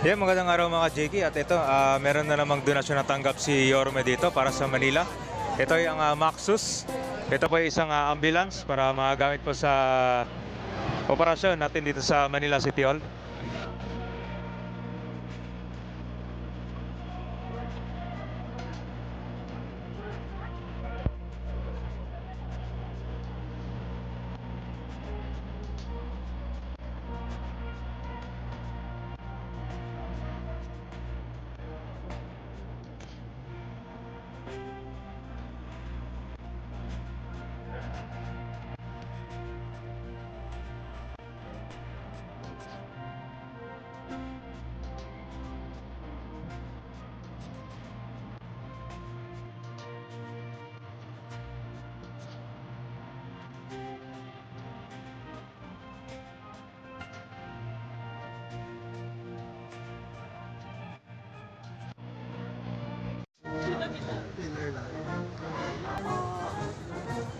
Yeah, magandang araw mga JK at ito, meron na namang donasyon na tanggap si Yorme dito para sa Manila. Ito ay ang Maxus. Ito po ay isang ambulance para magamit po sa operasyon natin dito sa Manila City Hall.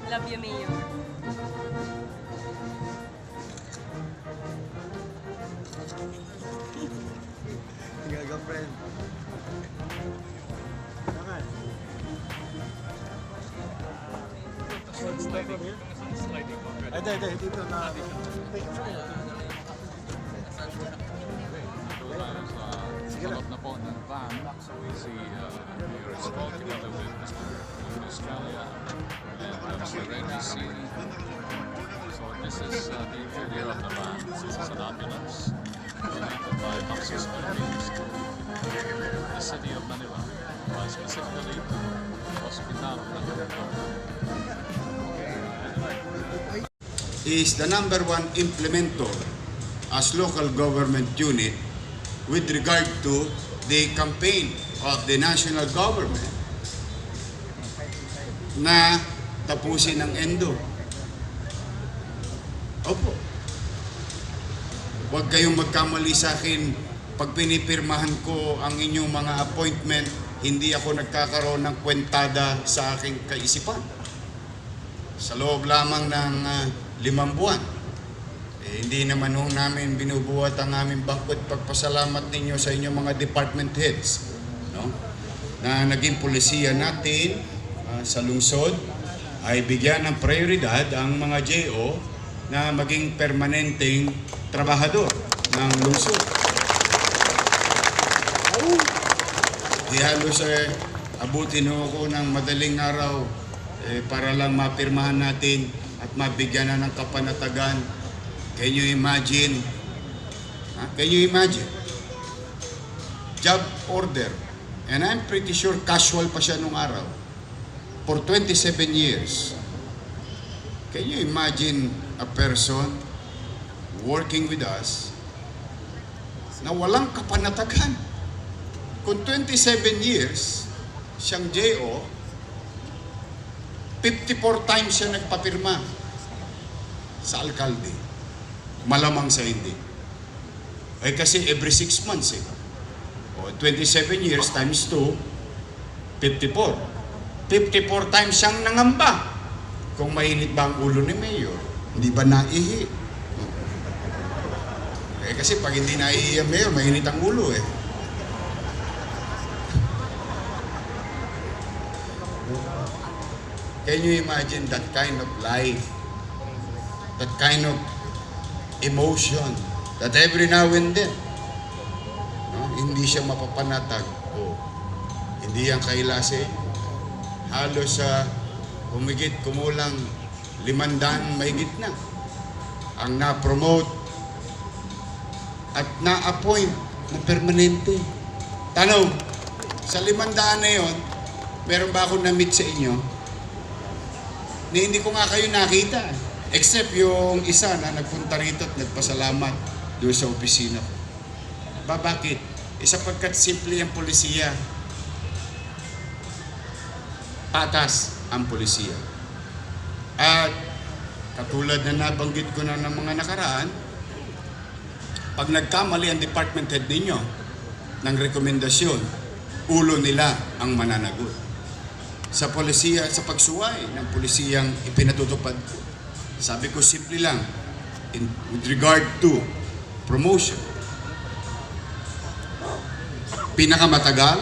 Love you, Mayor. Girlfriend. Dito na. Salot na po ng van. So we see Mayor Escol together with Mr. Australia and Mr. Reggie C. So this is the interior of the van. This is an ambulance donated by Maxus Philippines to the city of Manila, specifically to Hospital Manila. Is the number one implementer as local government unit with regard to the campaign of the national government na tapusin ang ENDO. Opo. Huwag kayong magkamali sa akin. Pag pinipirmahan ko ang inyong mga appointment, hindi ako nagkakaroon ng kwentada sa aking kaisipan. Sa loob lamang ng 5 buwan. Hindi naman ho namin binubuhat ang aming banquet pagpasalamat ninyo sa inyong mga department heads, no? Na naging pulisiya natin sa lungsod ay bigyan ng prioridad ang mga JO na maging permanenteng trabahador ng lungsod. Halos abutin ho ako ng madaling araw para lang mapirmahan natin at mabigyan na ng kapanatagan. Can you imagine? Can you imagine? Job order. And I'm pretty sure casual pa siya nung araw. For 27 years. Can you imagine a person working with us na walang kapanatagan? Kung 27 years, siyang JO, 54 times siya nagpapirma sa alkalde. Malamang sa hindi. Ay kasi every 6 months O 27 years times 2, 54. 54 times siyang nangamba. Kung mainit ba ang ulo ni Mayor, hindi ba naihi? Kasi pag hindi naihi ang Mayor, mainit ang ulo Can you imagine that kind of life? That kind of emotion? That every now and then, hindi siya mapapanatag. Hindi yan kailase. Halos sa kumulang 500 mahigit na ang na-promote at na-appoint na permanente. Tanong, sa 500 na yon, meron ba akong na-meet sa inyo? Na hindi ko nga kayo nakita. Except yung isa na nagpunta rito at nagpasalamat doon sa opisina ko. Bakit? Sapagkat simple ang polisiya. Patas ang polisiya. At katulad na nabanggit ko na ng mga nakaraan, pag nagkamali ang department head ninyo ng rekomendasyon, ulo nila ang mananagot. Sa polisiya, sa pagsuway ng polisiyang ipinatutupad ko, sabi ko simple lang, with regard to promotion, pinakamatagal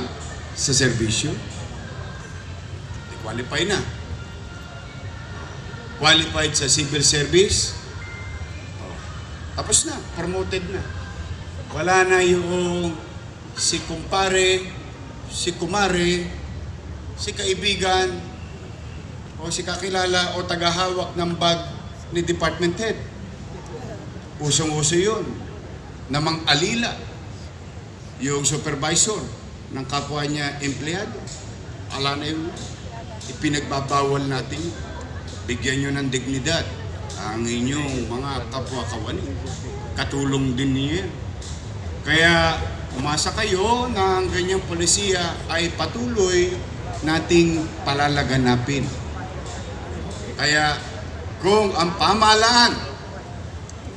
sa serbisyo, qualify na. Qualified sa civil service, tapos na, promoted na. Wala na yung si kumpare, si kumare, si kaibigan, o si kakilala o tagahawak ng bag ni department head. Usong-uso yun. Namang alila yung supervisor ng kapwa niya empleyado. Ala na yun. Ipinagbabawal natin. Bigyan nyo ng dignidad ang inyong mga kapwa kawani. Katulong din niya. Kaya umasa kayo na ang ganyang polisiya ay patuloy nating palalaganapin. Kaya kung ang pamahalaan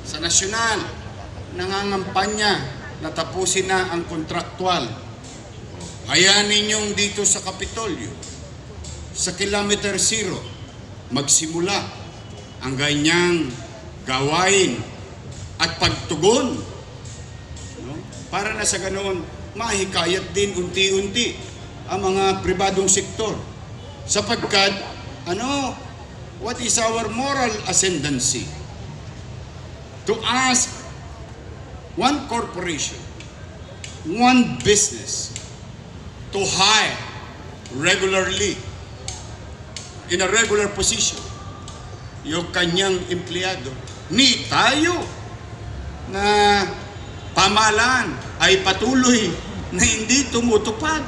sa nasyonal nangangampanya na tapusin na ang kontraktual, hayaan ninyong dito sa Kapitolyo, sa Kilometer Zero, magsimula ang ganyang gawain at pagtugon. No? Para na sa ganoon, mahikayat din unti-unti ang mga pribadong sektor. Sapagkat, what is our moral ascendancy? To ask one corporation, one business to hire regularly in a regular position yung kanyang empleyado, ni tayo na pamahalaan ay patuloy na hindi tumutupad.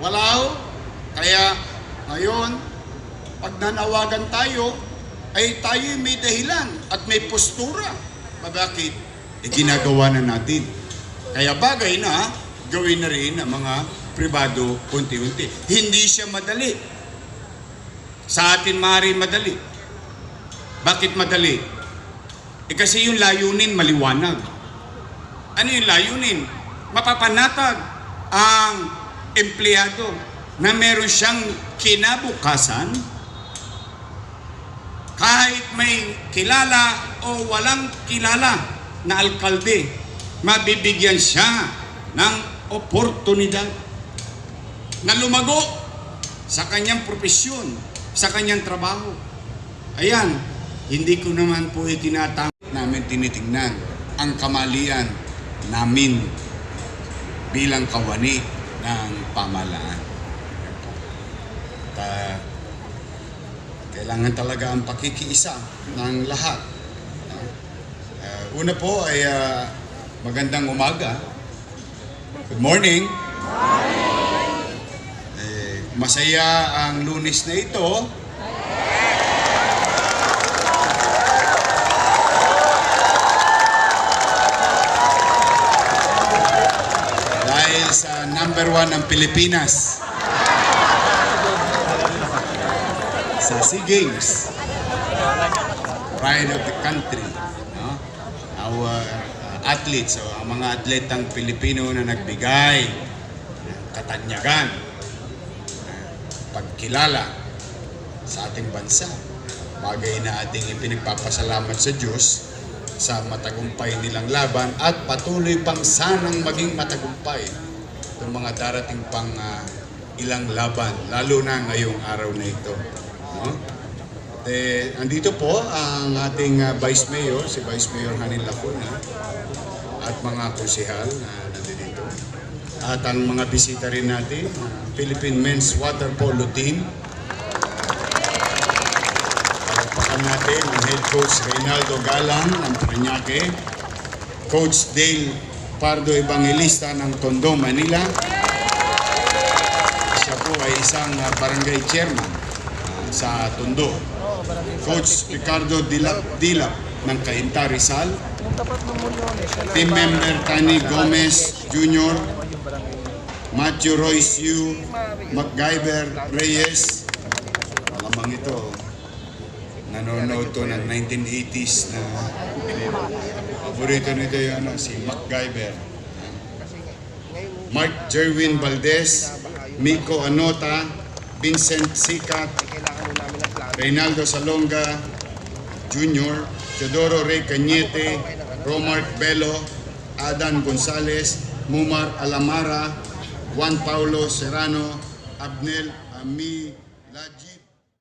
Wala ho. Kaya ngayon, pag nanawagan tayo, ay tayo may dahilan at may postura. Bakit? Ginagawa na natin. Kaya bagay na gawin na rin ang mga pribado unti-unti. Hindi siya madali. Sa atin maaaring madali. Bakit madali? Kasi yung layunin maliwanag. Ano yung layunin? Mapapanatag ang empleyado na meron siyang kinabukasan kahit may kilala o walang kilala na alkalde, mabibigyan siya ng oportunidad na lumago sa kanyang propesyon, sa kanyang trabaho. Ayan, hindi ko naman po itinatanggi namin tinitingnan ang kamalian namin bilang kawani ng pamahalaan. Kailangan talaga ang pakikiisa ng lahat. Una po ay magandang umaga. Good morning. Masaya ang Lunes na ito. Dahil sa number 1 ng Pilipinas sa SEA Games, pride of the country, no? Our athletes, so ang mga atletang Pilipino na nagbigay ng katanyagan, pagkilala sa ating bansa, bagay na ating ipinagpapasalamat sa Diyos sa matagumpay nilang laban at patuloy pang sanang maging matagumpay itong mga darating pang ilang laban, lalo na ngayong araw na ito. No? Andito po ang ating Vice Mayor, si Vice Mayor Hanin Lacuna, at mga konsehal na nandito. At ang mga bisita rin natin, Philippine Men's Water Polo Team. Palagpakan natin ang Head Coach Reynaldo Galang ng Parañaque, Coach Dale Pardo Evangelista ng Tondo, Manila. Siya po ay isang barangay chairman sa Tondo. Coach Ricardo Dilap ng Cainta, Rizal. Team member Tani Gomez Jr., Matthew Royce Yu, MacGyver Reyes. Malamang ito, nanonood to ng 1980s na paborito nito yung si MacGyver. Mark Jerwin Valdez, Miko Anota, Vincent Sikat, Reynaldo Salonga Jr., Teodoro Rey Cañete, Romark Bello, Adan Gonzales, Mumar Alamara, Juan Paulo Serrano, Abnel Ami Lajit,